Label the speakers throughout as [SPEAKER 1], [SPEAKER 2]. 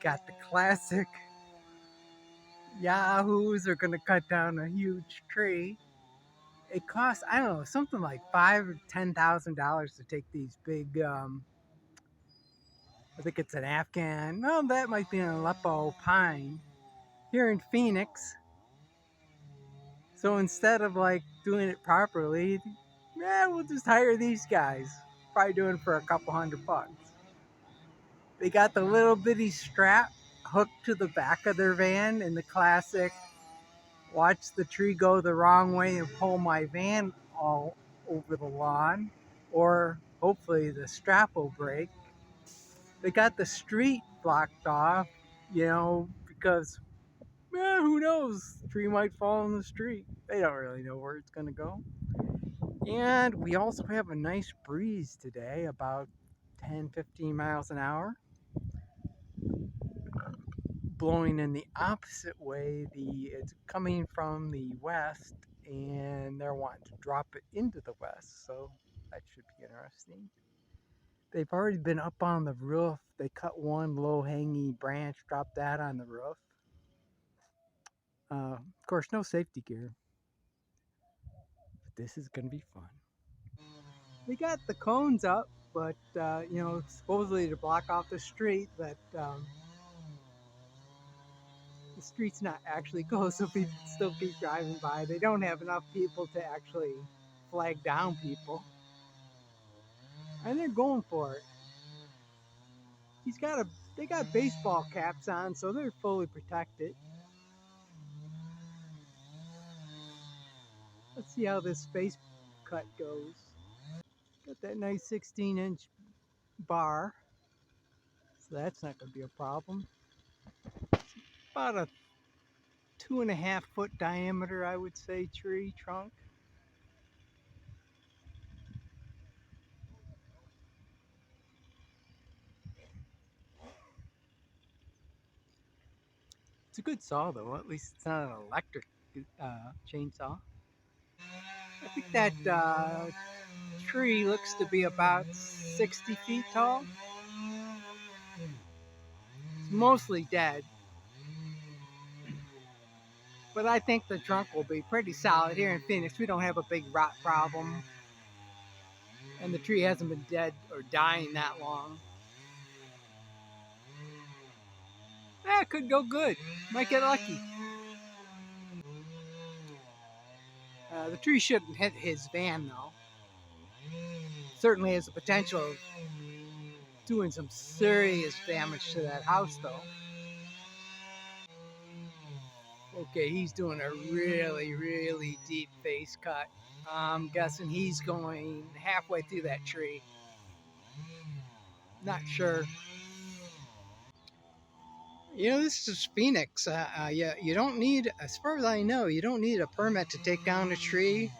[SPEAKER 1] got the classic yahoos are gonna cut down a huge tree. It costs, I don't know, something like $5,000 or $10,000 to take these big. I think it's an Afghan. Well, that might be an Aleppo pine here in Phoenix. So instead of like doing it properly, we'll just hire these guys. Probably doing it for a couple $100. They got the little bitty strap hooked to the back of their van in the classic watch the tree go the wrong way and pull my van all over the lawn, or hopefully the strap will break. They got the street blocked off, because who knows? The tree might fall in the street. They don't really know where it's going to go. And we also have a nice breeze today, about 10-15 miles an hour, blowing in the opposite way. It's coming from the west, and they're wanting to drop it into the west, so that should be interesting. They've already been up on the roof. They cut one low-hanging branch, dropped that on the roof. Of course, no safety gear, but this is going to be fun. They got the cones up, but supposedly to block off the street, but the street's not actually closed, so people still keep driving by. They don't have enough people to actually flag down people, and they're going for it. They got baseball caps on, so they're fully protected. Let's see how this face cut goes. Got that nice 16-inch bar, so that's not going to be a problem. About a 2.5-foot diameter, I would say, tree trunk. It's a good saw, though. At least it's not an electric chainsaw. I think that tree looks to be about 60 feet tall. It's mostly dead, but I think the trunk will be pretty solid. Here in Phoenix, we don't have a big rot problem, and the tree hasn't been dead or dying that long. It could go good. Might get lucky. The tree shouldn't hit his van, though. Certainly has the potential of doing some serious damage to that house, though. Okay, he's doing a really, really deep face cut. I'm guessing he's going halfway through that tree. Not sure. This is Phoenix. You don't need, as far as I know, you don't need a permit to take down a tree.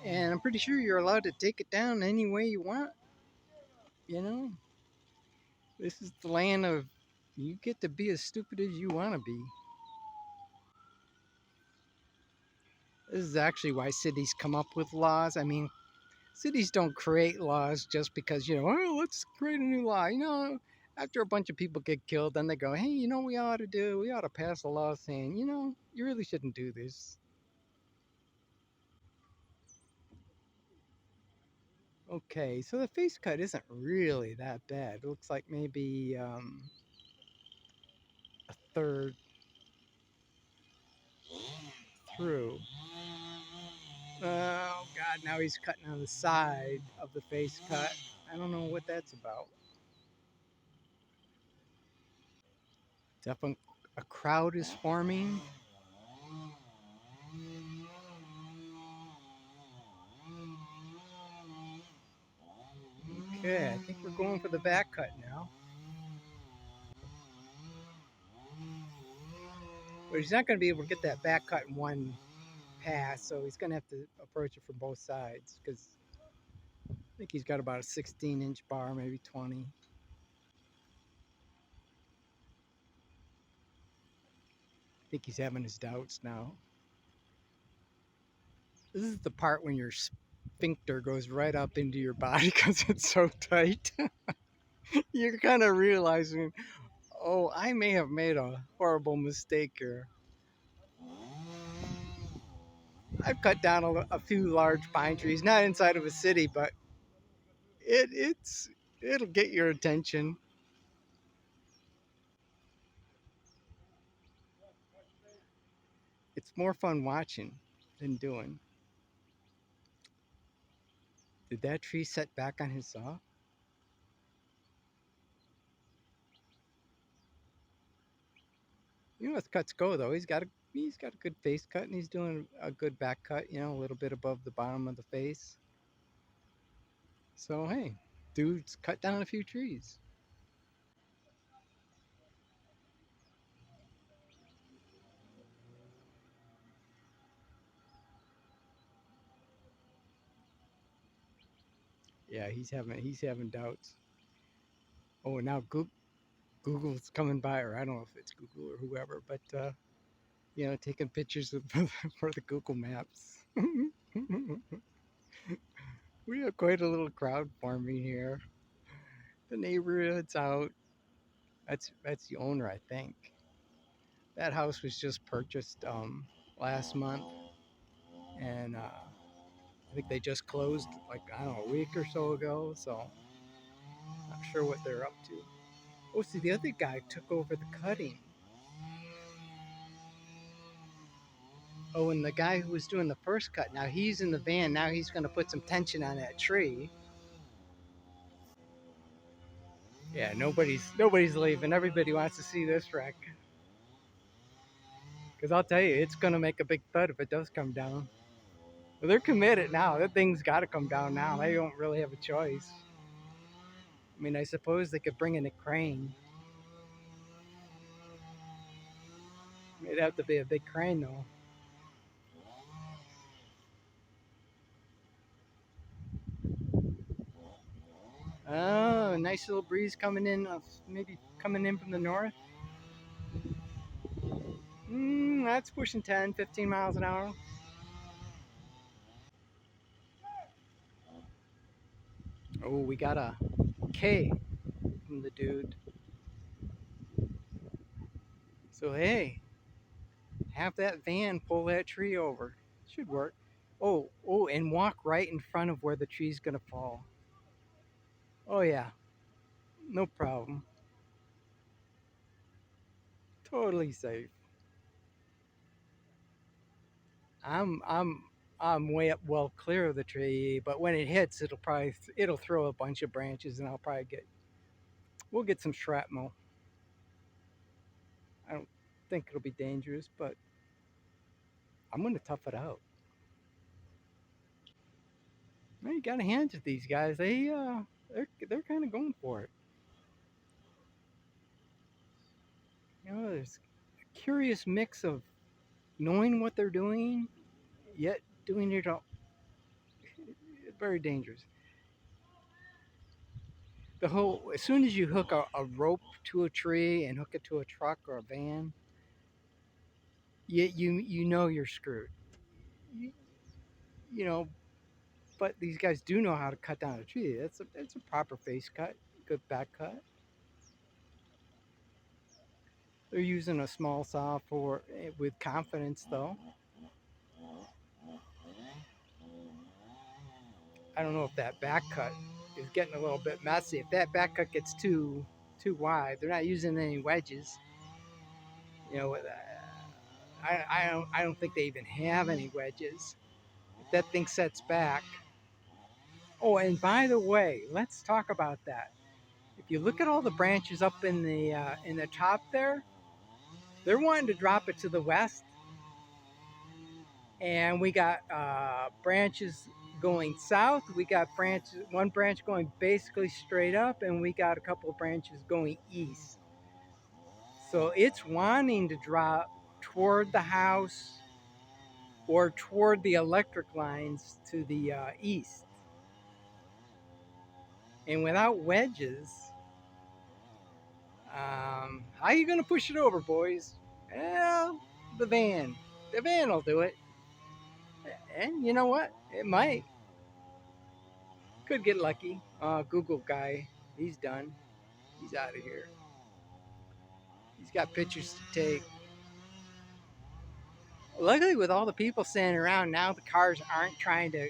[SPEAKER 1] And I'm pretty sure you're allowed to take it down any way you want. This is the land of, you get to be as stupid as you want to be. This is actually why cities come up with laws. I mean, cities don't create laws just because, let's create a new law. After a bunch of people get killed, then they go, hey, we ought to pass a law saying, you really shouldn't do this. Okay, so the face cut isn't really that bad. It looks like maybe a third through. Oh God, now he's cutting on the side of the face cut. I don't know what that's about. Definitely a crowd is forming. Okay, I think we're going for the back cut now. But he's not going to be able to get that back cut in one pass, so he's going to have to approach it from both sides, because I think he's got about a 16-inch bar, maybe 20. I think he's having his doubts now. This is the part when your sphincter goes right up into your body because it's so tight. You're kind of realizing, Oh, I may have made a horrible mistake here. I've cut down a few large pine trees, not inside of a city, but it'll get your attention. It's more fun watching than doing. Did that tree set back on his saw? You know, with cuts go though. He's got a good face cut, and he's doing a good back cut. You know, a little bit above the bottom of the face. So hey, dude's cut down a few trees. Yeah, he's having doubts. Oh, now Google's coming by, or I don't know if it's Google or whoever, but taking pictures of, for the Google Maps. We have quite a little crowd forming here. The neighborhood's out. That's the owner, I think. That house was just purchased last month, and I think they just closed like I don't know a week or so ago. So not sure what they're up to. Oh, see, the other guy took over the cutting. Oh, and the guy who was doing the first cut, now he's in the van. Now he's going to put some tension on that tree. Yeah, nobody's leaving. Everybody wants to see this wreck. Because I'll tell you, it's going to make a big thud if it does come down. But they're committed now. That thing's got to come down now. They don't really have a choice. I mean, I suppose they could bring in a crane. It'd have to be a big crane, though. Oh, a nice little breeze coming in, maybe coming in from the north. That's pushing 10, 15 miles an hour. Oh, we got a K from the dude. So, hey, have that van pull that tree over. Should work. Oh, and walk right in front of where the tree's going to fall. Oh, yeah, no problem. Totally safe. I'm I'm I'm way up well clear of the tree, but when it hits, it'll throw a bunch of branches, and we'll get some shrapnel. I don't think it'll be dangerous, but I'm gonna tough it out. Well, you gotta hand it to these guys. They're kind of going for it. There's a curious mix of knowing what they're doing, yet doing it all. Very dangerous. As soon as you hook a rope to a tree and hook it to a truck or a van, you know you're screwed. You, you know, but these guys do know how to cut down a tree. That's a proper face cut, good back cut. They're using a small saw for with confidence though. I don't know if that back cut is getting a little bit messy. If that back cut gets too wide, they're not using any wedges. You know, I don't think they even have any wedges. If that thing sets back. Oh, and by the way, let's talk about that. If you look at all the branches up in the top there, they're wanting to drop it to the west, and we got branches going south. We got one branch going basically straight up, and we got a couple of branches going east. So it's wanting to drop toward the house or toward the electric lines to the east. And without wedges, how are you going to push it over, boys? Well, the van. The van will do it. And you know what? It might. Could get lucky. Google guy, he's done. He's out of here. He's got pictures to take. Luckily, with all the people standing around, now the cars aren't trying to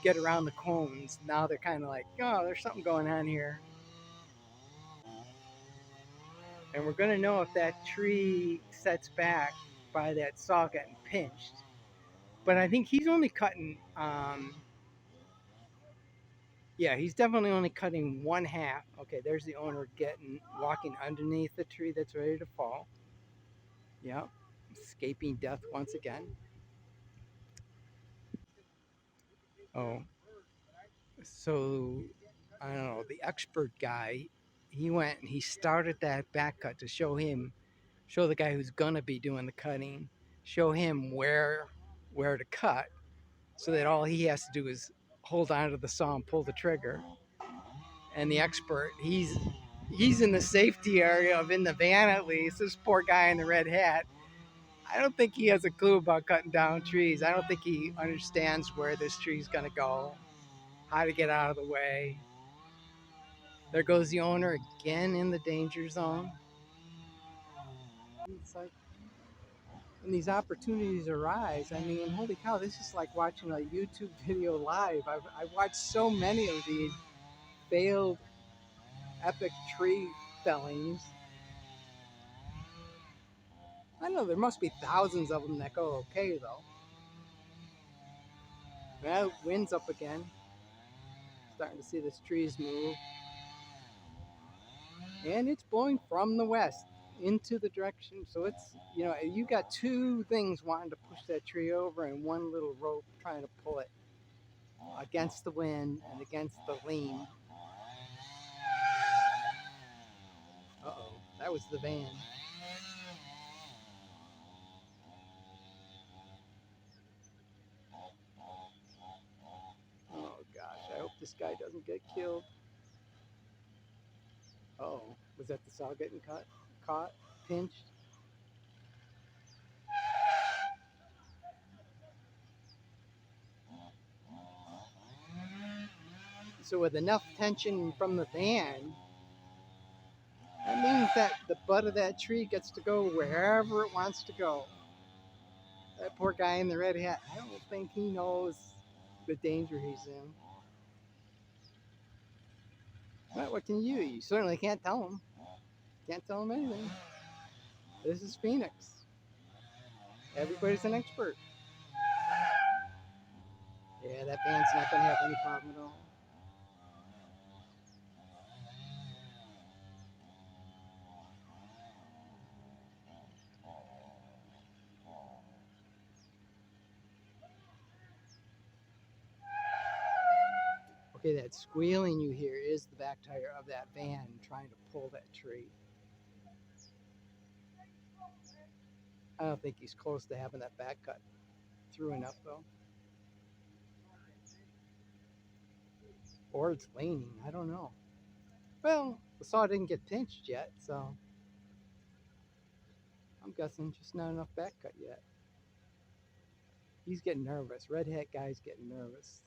[SPEAKER 1] get around the cones. Now they're kind of like, oh, there's something going on here. And we're going to know if that tree sets back by that saw getting pinched. But I think he's only cutting, yeah, he's definitely only cutting one half. Okay, there's the owner walking underneath the tree that's ready to fall. Yep, escaping death once again. Oh, so I don't know, the expert guy, he went and he started that back cut to show the guy who's gonna be doing the cutting, show him where to cut, so that all he has to do is hold on to the saw and pull the trigger. And the expert, he's in the safety area of in the van at least. This poor guy in the red hat, I don't think he has a clue about cutting down trees. I don't think he understands where this tree's gonna go, how to get out of the way. There goes the owner again in the danger zone. It's like when these opportunities arise, I mean, holy cow, this is like watching a YouTube video live. I've watched so many of these failed epic tree fellings. I know there must be thousands of them that go okay though. Well, wind's up again. Starting to see this trees move. And it's blowing from the west into the direction. So it's, you got two things wanting to push that tree over and one little rope trying to pull it against the wind and against the lean. Uh-oh, that was the van. Oh gosh, I hope this guy doesn't get killed. Oh, was that the saw getting caught, pinched? So with enough tension from the van, that means that the butt of that tree gets to go wherever it wants to go. That poor guy in the red hat, I don't think he knows the danger he's in. But what can you do? You certainly can't tell him. Can't tell him anything. This is Phoenix. Everybody's an expert. Yeah, that van's not going to have any problem at all. Okay, that squealing you hear is the back tire of that van trying to pull that tree. I don't think he's close to having that back cut through enough though. Or it's leaning, I don't know. Well, the saw didn't get pinched yet, so I'm guessing just not enough back cut yet. He's getting nervous. Red hat guy's getting nervous.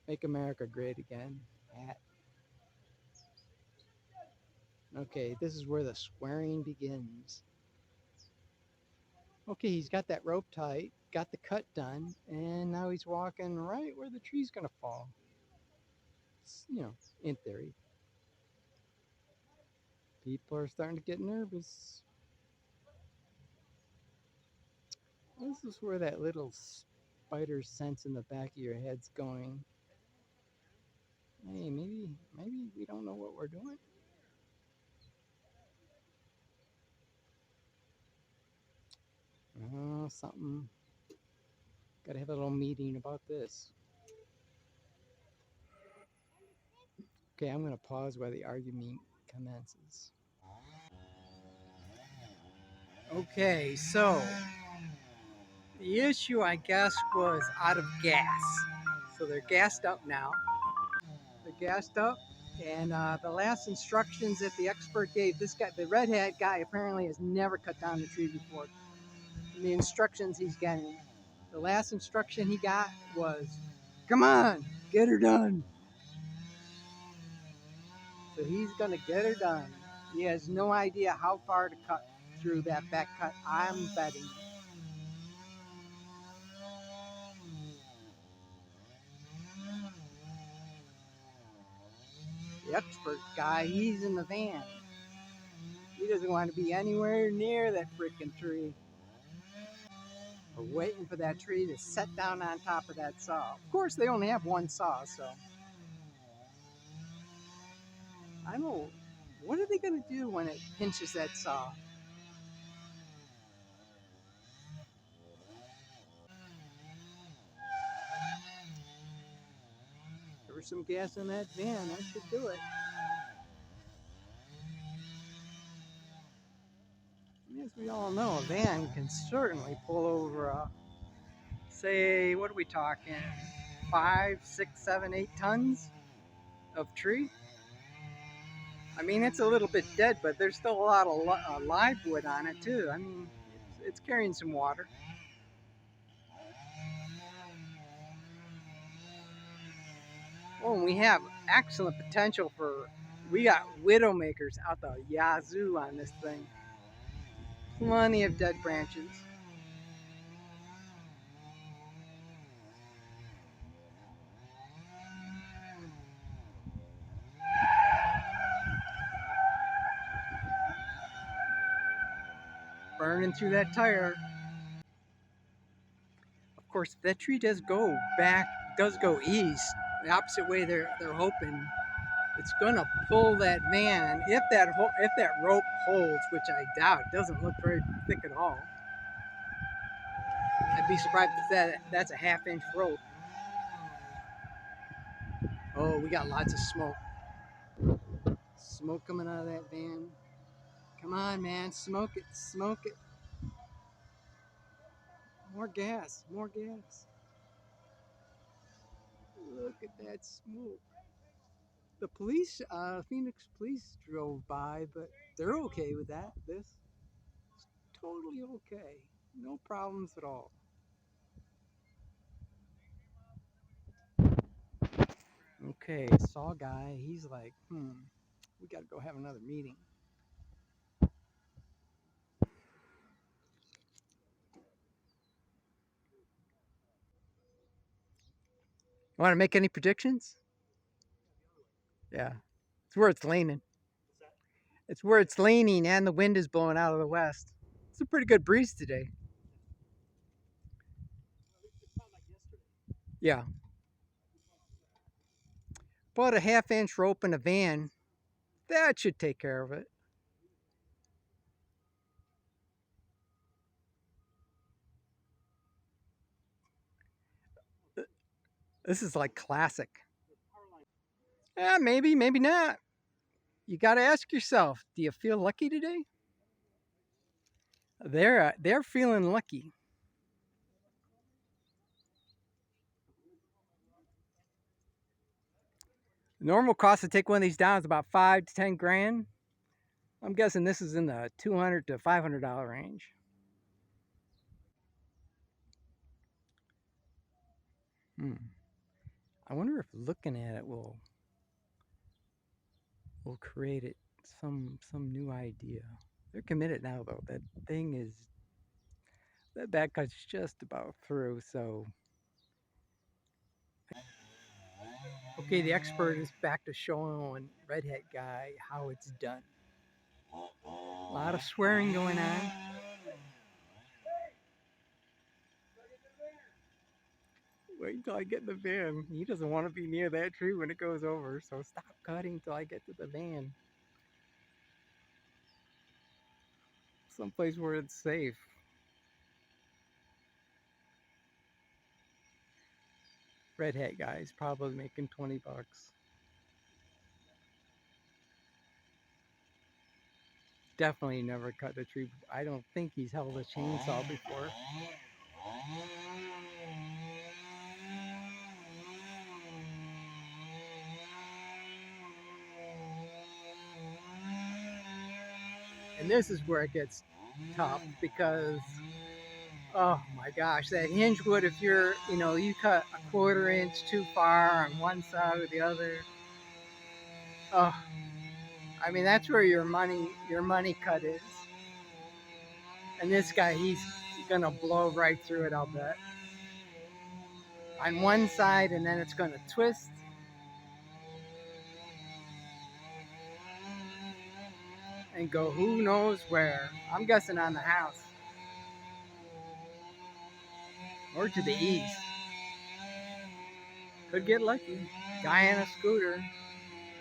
[SPEAKER 1] Make America great again. Hat. Okay, this is where the swearing begins. Okay, he's got that rope tight, got the cut done, and now he's walking right where the tree's gonna fall. It's, in theory. People are starting to get nervous. This is where that little spider sense in the back of your head's going. Hey, maybe we don't know what we're doing. Oh, something. Gotta have a little meeting about this. Okay, I'm gonna pause while the argument commences. Okay, so the issue, I guess, was out of gas. So they're gassed up now. They're gassed up, and the last instructions that the expert gave, this guy, the red hat guy, apparently has never cut down the tree before. And the instructions he's getting, the last instruction he got was, "Come on, get her done." So he's gonna get her done. He has no idea how far to cut through that back cut. I'm betting. The expert guy, he's in the van. He doesn't want to be anywhere near that freaking tree. We're waiting for that tree to set down on top of that saw. Of course, they only have one saw, so I don't know. What are they going to do when it pinches that saw? There was some gas in that van. That should do it. As we all know, a van can certainly pull over say, what are we talking? 5, 6, 7, 8 tons of tree. I mean, it's a little bit dead, but there's still a lot of live wood on it too. I mean, it's carrying some water. Oh, and we have excellent potential for. We got widowmakers out the yazoo on this thing. Plenty of dead branches. Burning through that tire. Of course, if that tree does go back, does go east, the opposite way they're hoping, it's gonna pull that van. If that rope holds, which I doubt, it doesn't look very thick at all. I'd be surprised if that's a half-inch rope. Oh, we got lots of smoke. Smoke coming out of that van. Come on, man, smoke it, smoke it. More gas, more gas. Look at that smoke. The police, Phoenix police drove by, but they're okay with that. This is totally okay. No problems at all. Okay, saw guy, he's like, we gotta go have another meeting. You want to make any predictions? Yeah, it's where it's leaning. It's where it's leaning, and the wind is blowing out of the west. It's a pretty good breeze today. Yeah, about a half-inch rope in a van, that should take care of it. This is like classic. Yeah, maybe, maybe not. You got to ask yourself, do you feel lucky today? They're feeling lucky. The normal cost to take one of these down is about 5 to 10 grand. I'm guessing this is in the $200 to $500 range. I wonder if looking at it will create it some new idea. They're committed now though. That back cut's just about through. So okay, the expert is back to showing redhead guy how it's done. A lot of swearing going on. Wait until I get in the van. He doesn't want to be near that tree when it goes over, so stop cutting till I get to the van. Someplace where it's safe. Red hat guy's probably making 20 bucks. Definitely never cut a tree. I don't think he's held a chainsaw before. And this is where it gets tough because, oh my gosh, that hinge wood, if you cut a 1/4 inch too far on one side or the other, oh, I mean, that's where your money cut is. And this guy, he's gonna blow right through it, I'll bet. On one side, and then it's gonna twist. And go who knows where. I'm guessing on the house. Or to the east. Could get lucky. Guy on a scooter,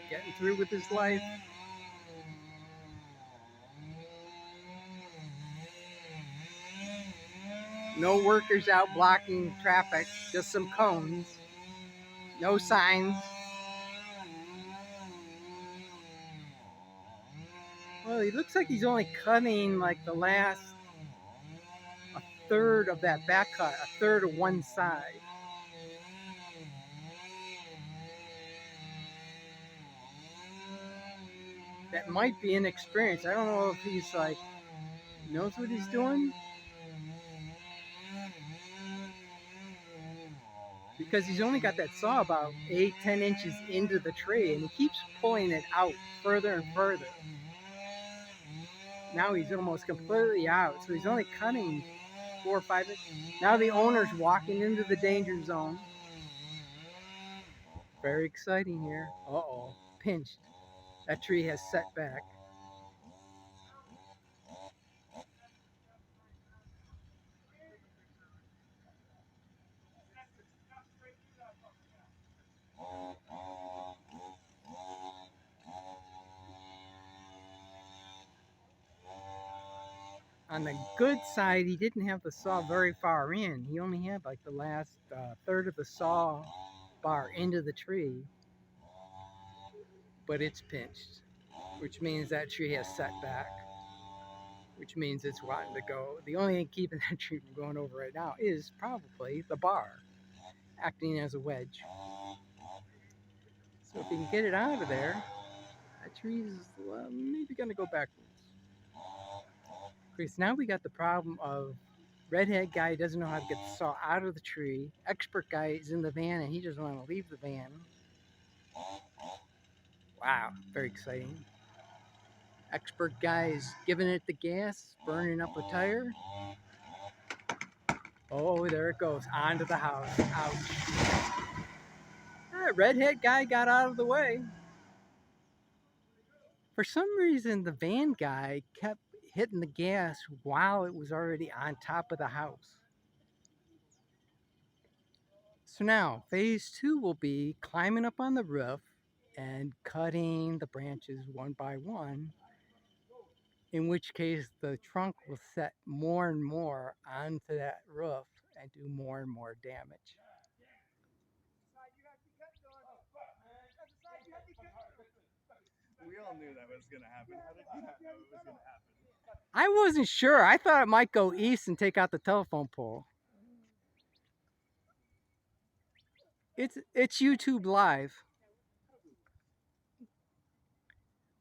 [SPEAKER 1] getting through with his life. No workers out blocking traffic, just some cones. No signs. Well, he looks like he's only cutting like the last a third of that back cut, a third of one side. That might be inexperienced. I don't know if he's like knows what he's doing. Because he's only got that saw about 8-10 inches into the tree, and he keeps pulling it out further and further. Now he's almost completely out, so he's only cutting 4 or 5 inches. Now the owner's walking into the danger zone. Very exciting here. Uh-oh, pinched. That tree has set back. On the good side, he didn't have the saw very far in. He only had like the last third of the saw bar into the tree, but it's pinched, which means that tree has set back, which means it's wanting to go. The only thing keeping that tree from going over right now is probably the bar acting as a wedge. So if he can get it out of there, that tree's maybe going to go backwards. Because now we got the problem of redhead guy doesn't know how to get the saw out of the tree. Expert guy is in the van and he doesn't want to leave the van. Wow, very exciting. Expert guy is giving it the gas, burning up a tire. Oh, there it goes, onto the house. Ouch. That redhead guy got out of the way. For some reason, the van guy kept hitting the gas while it was already on top of the house. So now, phase 2 will be climbing up on the roof and cutting the branches one by one, in which case the trunk will set more and more onto that roof and do more and more damage.
[SPEAKER 2] We all knew that was going to happen. How did you not know it was going to happen?
[SPEAKER 1] I wasn't sure. I thought it might go east and take out the telephone pole. It's YouTube Live.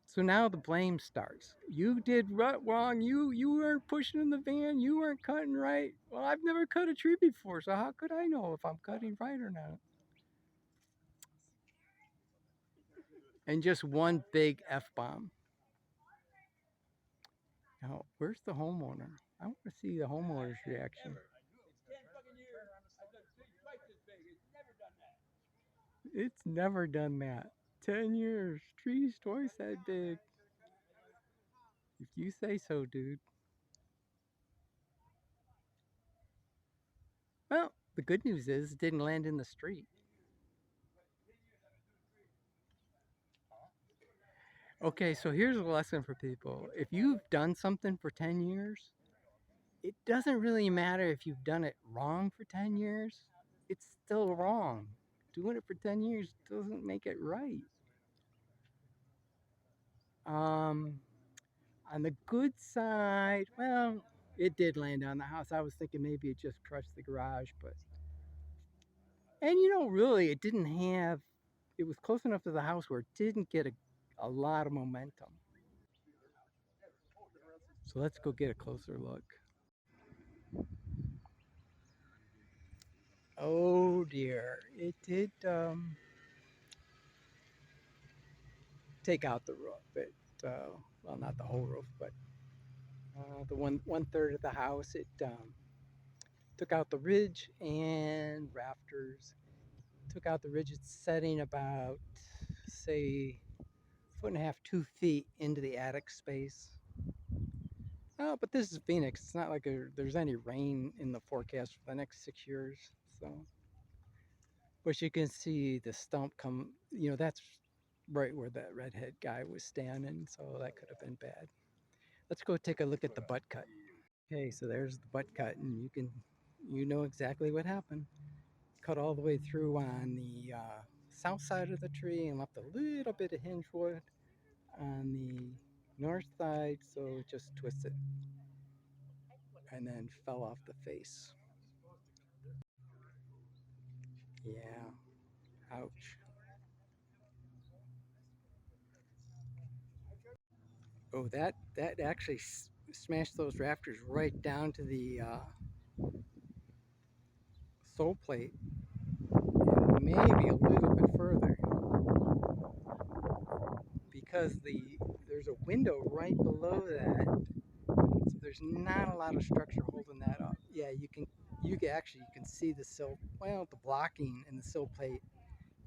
[SPEAKER 1] So now the blame starts. You did wrong. You weren't pushing in the van. You weren't cutting right. Well, I've never cut a tree before, so how could I know if I'm cutting right or not? And just one big F-bomb. Now, where's the homeowner? I want to see the homeowner's reaction. It's never done that. 10 years. Trees twice that big. If you say so, dude. Well, the good news is it didn't land in the street. Okay, so here's a lesson for people. If you've done something for 10 years, it doesn't really matter if you've done it wrong for 10 years. It's still wrong. Doing it for 10 years doesn't make it right. On the good side, well, it did land on the house. I was thinking maybe it just crushed the garage, but and really, it didn't have. It was close enough to the house where it didn't get a lot of momentum. So let's go get a closer look. Oh dear, it did take out the roof. well, not the whole roof, but the one third of the house. It took out the ridge and rafters. Took out the ridge. It's setting about, say, foot and a half, 2 feet into the attic space. Oh, but this is Phoenix. It's not like there's any rain in the forecast for the next 6 years. So, but you can see the stump come. That's right where that redhead guy was standing. So that could have been bad. Let's go take a look at the butt cut. Okay, so there's the butt cut, and you know exactly what happened. Cut all the way through on the south side of the tree and left a little bit of hinge wood on the north side, so it just twisted and then fell off the face. Yeah, ouch. Oh, that actually smashed those rafters right down to the sole plate, and maybe a little bit further because there's a window right below that, so there's not a lot of structure holding that up. Yeah, you can see the sill, well, the blocking in the sill plate.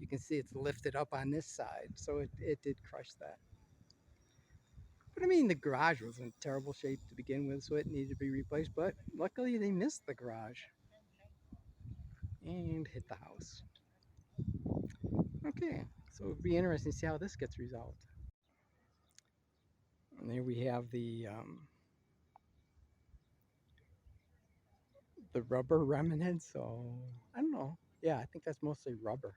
[SPEAKER 1] You can see it's lifted up on this side, so it did crush that. But I mean, the garage was in terrible shape to begin with, so it needed to be replaced. But luckily, they missed the garage and hit the house. Okay, so it'll be interesting to see how this gets resolved. And there we have the rubber remnants. So I don't know. Yeah, I think that's mostly rubber.